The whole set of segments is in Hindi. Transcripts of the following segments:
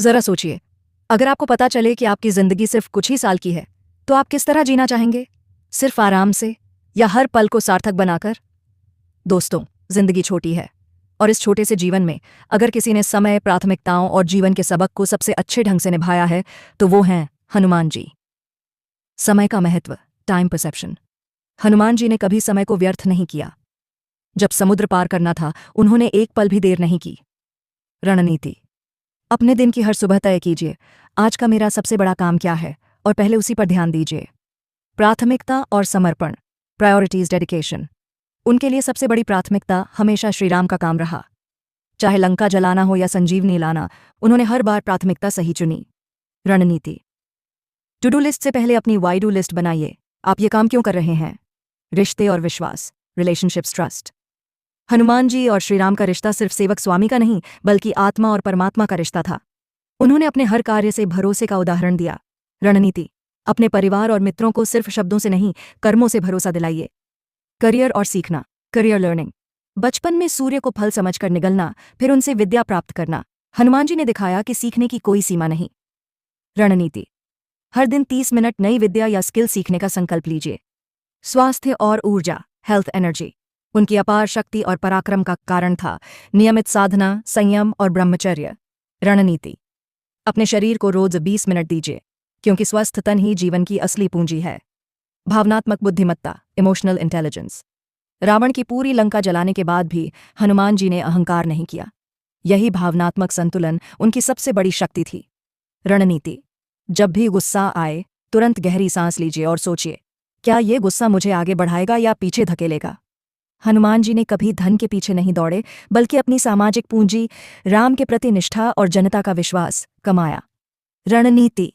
जरा सोचिए, अगर आपको पता चले कि आपकी जिंदगी सिर्फ कुछ ही साल की है, तो आप किस तरह जीना चाहेंगे? सिर्फ आराम से या हर पल को सार्थक बनाकर? दोस्तों, जिंदगी छोटी है, और इस छोटे से जीवन में अगर किसी ने समय, प्राथमिकताओं और जीवन के सबक को सबसे अच्छे ढंग से निभाया है, तो वो हैं हनुमान जी। समय का महत्व, टाइम परसेप्शन। हनुमान जी ने कभी समय को व्यर्थ नहीं किया। जब समुद्र पार करना था, उन्होंने एक पल भी देर नहीं की। रणनीति। अपने दिन की हर सुबह तय कीजिए, आज का मेरा सबसे बड़ा काम क्या है, और पहले उसी पर ध्यान दीजिए। प्राथमिकता और समर्पण, प्रायोरिटीज, डेडिकेशन। उनके लिए सबसे बड़ी प्राथमिकता हमेशा श्रीराम का काम रहा। चाहे लंका जलाना हो या संजीवनी लाना, उन्होंने हर बार प्राथमिकता सही चुनी। रणनीति। टू डू लिस्ट से पहले अपनी वाई डू लिस्ट बनाइए। आप ये काम क्यों कर रहे हैं? रिश्ते और विश्वास, रिलेशनशिप्स, ट्रस्ट। हनुमान जी और श्रीराम का रिश्ता सिर्फ सेवक स्वामी का नहीं, बल्कि आत्मा और परमात्मा का रिश्ता था। उन्होंने अपने हर कार्य से भरोसे का उदाहरण दिया। रणनीति। अपने परिवार और मित्रों को सिर्फ शब्दों से नहीं, कर्मों से भरोसा दिलाइए। करियर और सीखना, करियर लर्निंग। बचपन में सूर्य को फल समझकर निगलना, फिर उनसे विद्या प्राप्त करना। हनुमान जी ने दिखाया कि सीखने की कोई सीमा नहीं। रणनीति। हर दिन 30 मिनट नई विद्या या स्किल सीखने का संकल्प लीजिए। स्वास्थ्य और ऊर्जा, हेल्थ, एनर्जी। उनकी अपार शक्ति और पराक्रम का कारण था नियमित साधना, संयम और ब्रह्मचर्य। रणनीति। अपने शरीर को रोज 20 मिनट दीजिए, क्योंकि स्वस्थ तन ही जीवन की असली पूंजी है। भावनात्मक बुद्धिमत्ता, इमोशनल इंटेलिजेंस। रावण की पूरी लंका जलाने के बाद भी हनुमान जी ने अहंकार नहीं किया। यही भावनात्मक संतुलन उनकी सबसे बड़ी शक्ति थी। रणनीति। जब भी गुस्सा आए, तुरंत गहरी सांस लीजिए और सोचिए, क्या ये गुस्सा मुझे आगे बढ़ाएगा या पीछे धकेलेगा? हनुमान जी ने कभी धन के पीछे नहीं दौड़े, बल्कि अपनी सामाजिक पूंजी, राम के प्रति निष्ठा और जनता का विश्वास कमाया। रणनीति।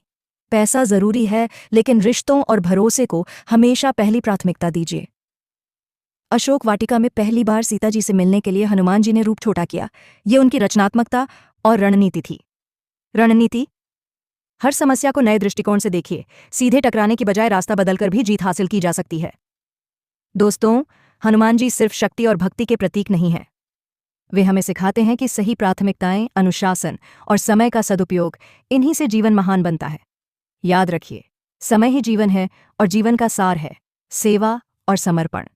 पैसा जरूरी है, लेकिन रिश्तों और भरोसे को हमेशा पहली प्राथमिकता दीजिए। अशोक वाटिका में पहली बार सीता जी से मिलने के लिए हनुमान जी ने रूप छोटा किया। ये उनकी रचनात्मकता और रणनीति थी। रणनीति। हर समस्या को नए दृष्टिकोण से देखिए। सीधे टकराने की बजाय रास्ता बदलकर भी जीत हासिल की जा सकती है। दोस्तों, हनुमान जी सिर्फ शक्ति और भक्ति के प्रतीक नहीं हैं। वे हमें सिखाते हैं कि सही प्राथमिकताएं, अनुशासन और समय का सदुपयोग, इन्हीं से जीवन महान बनता है। याद रखिए, समय ही जीवन है, और जीवन का सार है सेवा और समर्पण।